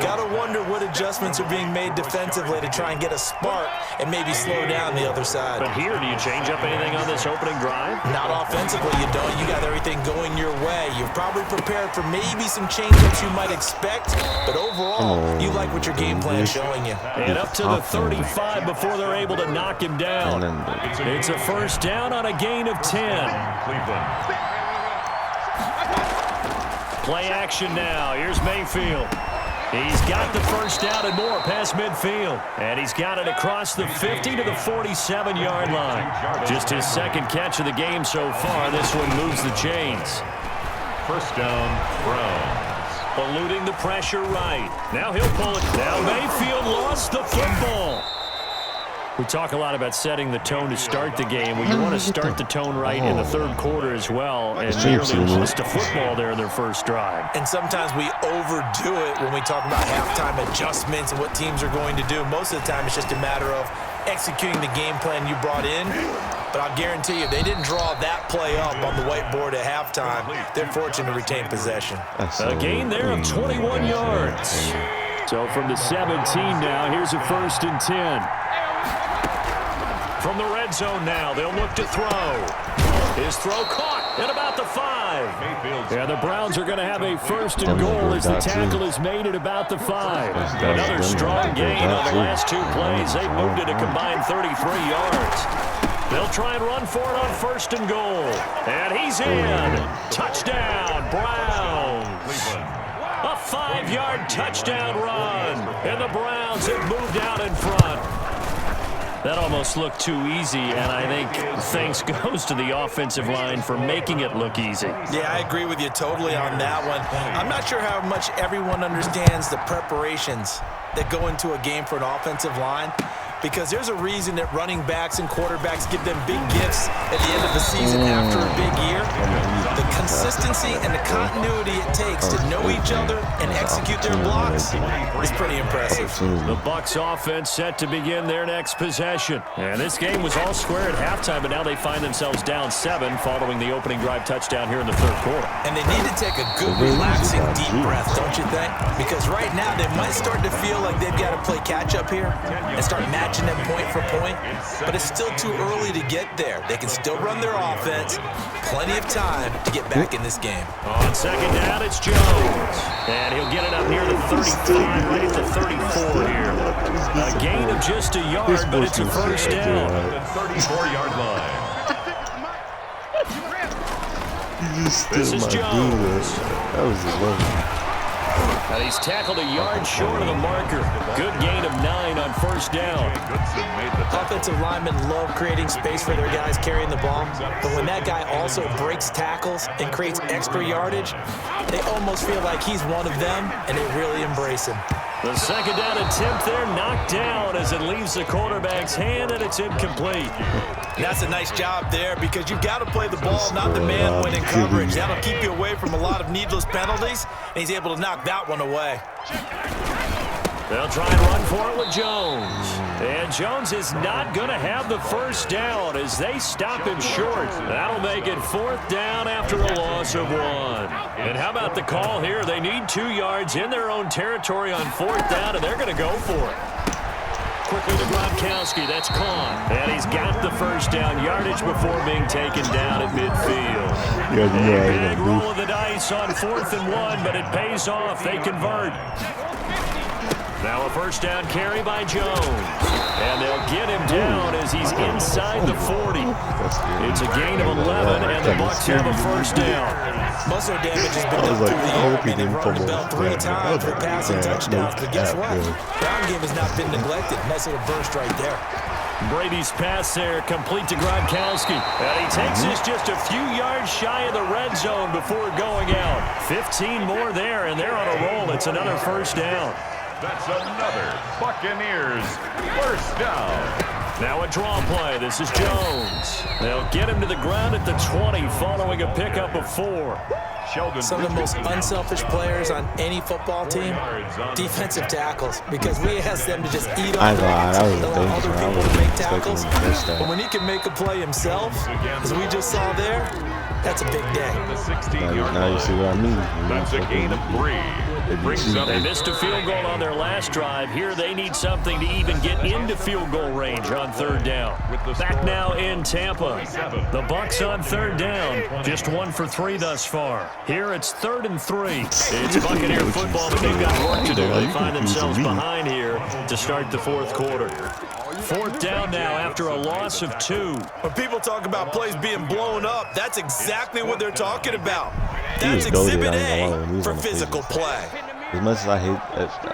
Gotta wonder what adjustments are being made defensively to try and get a spark and maybe slow down the other side. But here, do you change up anything on this opening drive? Not offensively, you don't. You got everything going your way. You're probably prepared for maybe some change-ups you might expect, but overall, you like what your game plan is showing you. And up to the 35 before they're able to knock him down. It's a first down on a gain of 10. Play action now. Here's Mayfield. He's got the first down and more past midfield. And he's got it across the 50 to the 47-yard line. Just his second catch of the game so far. This one moves the chains. First down, Browns. Eluding the pressure right. Now he'll pull it. Now Mayfield lost the football. We talk a lot about setting the tone to start the game. Well, you want to start the tone right in the third quarter as well. And nearly lost a football there in their first drive. And sometimes we overdo it when we talk about halftime adjustments and what teams are going to do. Most of the time, it's just a matter of executing the game plan you brought in. But I'll guarantee you, if they didn't draw that play up on the whiteboard at halftime, they're fortunate to retain possession. A gain there of 21 yards. So from the 17 now, here's a 1st and 10. From the red zone now, they'll look to throw. His throw caught at about the 5. Yeah, the Browns are going to have a 1st and goal as the tackle is made at about the 5. Another strong gain on the last 2 plays. They moved it a combined 33 yards. They'll try and run for it on 1st and goal. And he's in. Touchdown, Browns. A 5-yard touchdown run. And the Browns have moved out in front. That almost looked too easy, and I think thanks goes to the offensive line for making it look easy. Yeah, I agree with you totally on that one. I'm not sure how much everyone understands the preparations that go into a game for an offensive line, because there's a reason that running backs and quarterbacks give them big gifts at the end of the season after a big year. The consistency and the continuity it takes to know each other and execute their blocks is pretty impressive. The Bucs offense set to begin their next possession. And this game was all square at halftime, but now they find themselves down 7 following the opening drive touchdown here in the third quarter. And they need to take a good, relaxing, deep breath, don't you think? Because right now they might start to feel like they've got to play catch-up here and start matching them point for point, but it's still too early to get there. They can still run their offense. Plenty of time to get back in this game. On second down, it's Jones. And he'll get it up near the 35, right at the 34 here. A gain of just a yard, but it's a first down. The 34-yard line. This is Jones. That was a low. And he's tackled a yard short of the marker. Good gain of 9 on first down. Offensive linemen love creating space for their guys carrying the ball, but when that guy also breaks tackles and creates extra yardage, they almost feel like he's one of them, and they really embrace him. The second down attempt there knocked down as it leaves the quarterback's hand, and it's incomplete. That's a nice job there, because you've got to play the ball, not the man when in coverage. That'll keep you away from a lot of needless penalties, and he's able to knock that one away. They'll try and run for it with Jones. And Jones is not going to have the first down as they stop him short. That'll make it 4th down after a loss of 1. And how about the call here? They need 2 yards in their own territory on 4th down, and they're going to go for it. Quickly to Gronkowski. That's caught. And he's got the first down yardage before being taken down at midfield. A big roll of the dice on 4th and 1, but it pays off. They convert. Now a first down carry by Jones. And they'll get him down as he's inside the 40. It's a gain of 11, and the Bucs have a first down. Muscle damage has been done through the year, and they've run the bell 3 times for passing touchdowns. But guess what? Ground game has not been neglected. Nice little burst right there. Brady's pass there, complete to Gronkowski. And he takes this just a few yards shy of the red zone before going out. 15 more there, and they're on a roll. It's another first down. That's another Buccaneers first down. Now a draw play. This is Jones. They'll get him to the ground at the 20 following a pickup of 4. Some of the most unselfish players on any football team, defensive tackles, because we ask them to just eat off allow other people to make tackles. But when he can make a play himself, as we just saw there, that's a big day. Now you see what I mean. That's a gain of 3. They missed a field goal on their last drive. Here they need something to even get into field goal range on third down. Back now in Tampa. The Bucs on third down. Just 1 for 3 thus far. Here it's 3rd and 3. It's Buccaneer football, but they've got work to do. They find themselves behind here to start the 4th quarter. 4th down now after a loss of 2. When people talk about plays being blown up, that's exactly what they're talking about. That's Exhibit A for physical play. As much as I hate,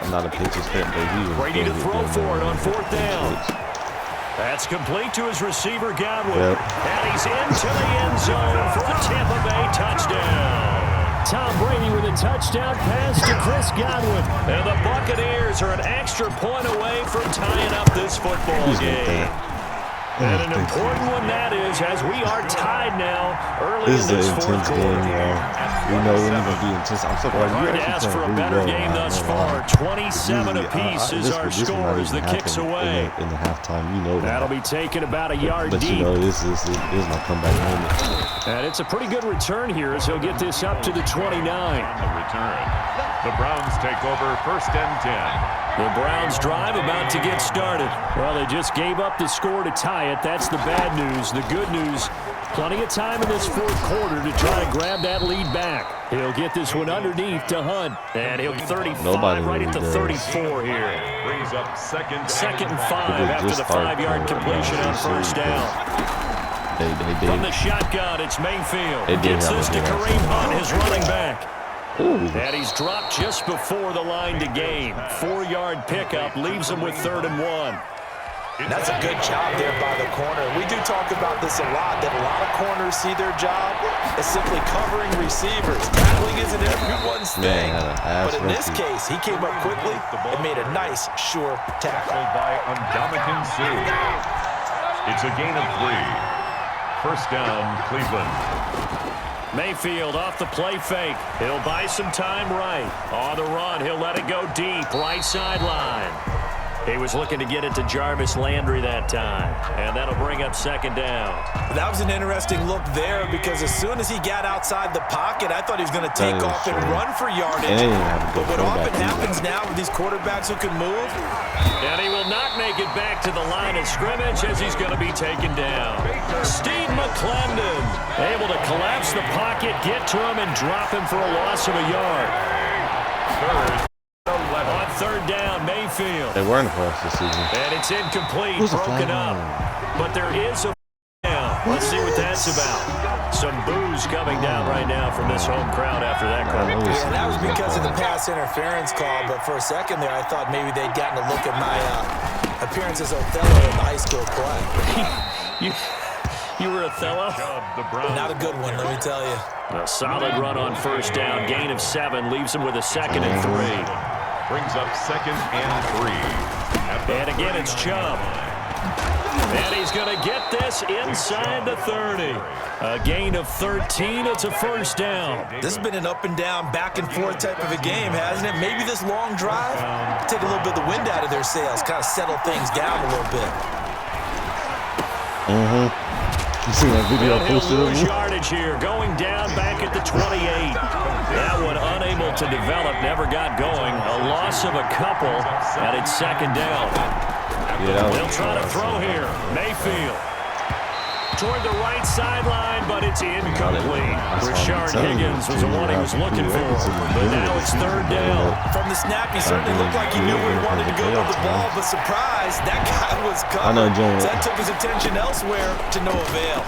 I'm not a Patriots fan, but he was ready to throw for it on 4th down. That's complete to his receiver, Godwin. And he's into the end zone for a Tampa Bay touchdown. Tom Brady with a touchdown pass to Chris Godwin. And the Buccaneers are an extra point away from tying up this football game. And an important one that is, as we are tied now early in this 4th quarter. We know when it's going to be intense. I'm so glad hard to ask for a better game thus far. 27 apiece is our score as the kick's away. In the halftime, you know that. That'll be taken about a yard deep. But you know, this is my comeback moment. And it's a pretty good return here as he'll get this up to the 29. The return. The Browns take over 1st and 10. The Browns drive about to get started. Well, they just gave up the score to tie it. That's the bad news. The good news, plenty of time in this 4th quarter to try to grab that lead back. He'll get this one underneath to Hunt. And he'll 35 right at the 34 here. Brings up second and 5 after the 5-yard completion on 1st down. From the shotgun, it's Mayfield. Gets this to Kareem Hunt, his running back. Ooh. And he's dropped just before the line to gain. 4-yard pickup leaves him with 3rd and 1. That's a good job there by the corner. We do talk about this a lot, that a lot of corners see their job as simply covering receivers. Tackling isn't everyone's thing. But in this case, he came up quickly and made a nice, sure tackle. By Ndamukong Suh. It's a gain of 3. 1st down, Cleveland. Mayfield off the play fake. He'll buy some time right. On the run, he'll let it go deep, right sideline. He was looking to get it to Jarvis Landry that time, and that'll bring up 2nd down. That was an interesting look there because as soon as he got outside the pocket, I thought he was going to take off and run for yardage. But what often happens now with these quarterbacks who can move. And he will not make it back to the line of scrimmage as he's going to be taken down. Steve McClendon able to collapse the pocket, get to him, and drop him for a loss of a yard. On 3rd down, Mayfield. They weren't for us this season. And it's incomplete, broken up. But there is a down. Let's see what that's about. Some boos coming down right now from this home crowd after that call. Yeah, that was because of the pass interference call, but for a second there I thought maybe they'd gotten a look at my appearance as Othello in the high school play. You were Othello? Not a good one, let me tell you. A solid run on 1st down. Gain of 7 leaves him with a 2nd and 3. Brings up 2nd and 3. And again, it's Chubb. And he's going to get this inside the 30. A gain of 13. It's a 1st down. This has been an up and down, back and forth type of a game, hasn't it? Maybe this long drive, take a little bit of the wind out of their sails, kind of settle things down a little bit. You see that video I posted of me? Yardage here, going down back at the 28. That one unable to develop, never got going. A loss of a couple, and it's 2nd down. Yeah, they'll try to throw here. Mayfield toward the right sideline, but it's incomplete. Rashard Higgins was the one he was looking for, but now it's 3rd down. From the snap, he certainly looked like he knew where he wanted to go with the ball, but surprise, that guy was covered. So that took his attention elsewhere to no avail.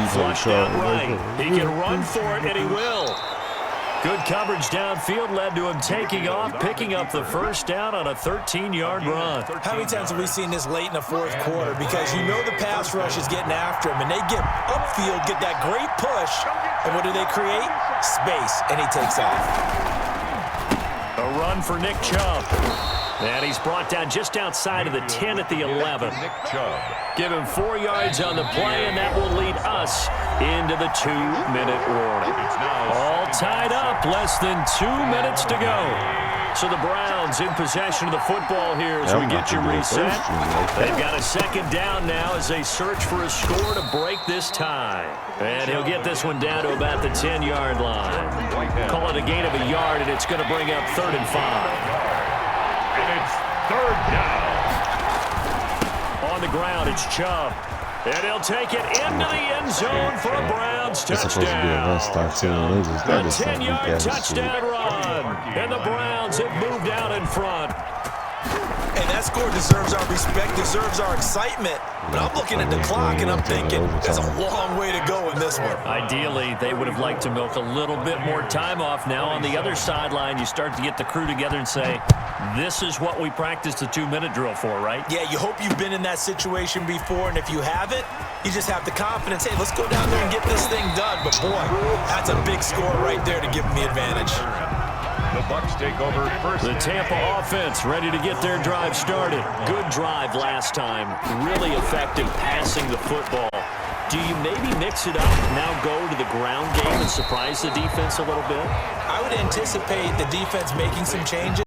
Flushed out right. He can run for it, and he will. Good coverage downfield led to him taking off, picking up the 1st down on a 13-yard run. How many times have we seen this late in the 4th quarter? Because you know the pass rush is getting after him, and they get upfield, get that great push, and what do they create? Space, and he takes off. A run for Nick Chubb. And he's brought down just outside of the 10 at the 11. Nick Chubb. Give him 4 yards on the play, and that will lead us into the 2-minute warning. All tied up, less than 2 minutes to go. So the Browns in possession of the football here as we get you reset. They've got a second down now as they search for a score to break this tie. And he'll get this one down to about the 10-yard line. Call it a gain of a yard, and it's going to bring up 3rd and 5. And it's 3rd down. On the ground, it's Chubb. And he'll take it into the end zone for a Browns touchdown. A 10-yard touchdown run. And the Browns have moved out in front. And that score deserves our respect, deserves our excitement. But I'm looking at the clock and I'm thinking there's a long way to go in this one. Ideally, they would have liked to milk a little bit more time off. Now on the other sideline, you start to get the crew together and say, this is what we practiced the 2-minute drill for, right? Yeah, you hope you've been in that situation before, and if you haven't, you just have the confidence, hey, let's go down there and get this thing done. But boy, that's a big score right there to give them the advantage. The Bucs take over first. The Tampa offense ready to get their drive started. Good drive last time. Really effective passing the football. Do you maybe mix it up, now go to the ground game and surprise the defense a little bit? I would anticipate the defense making some changes.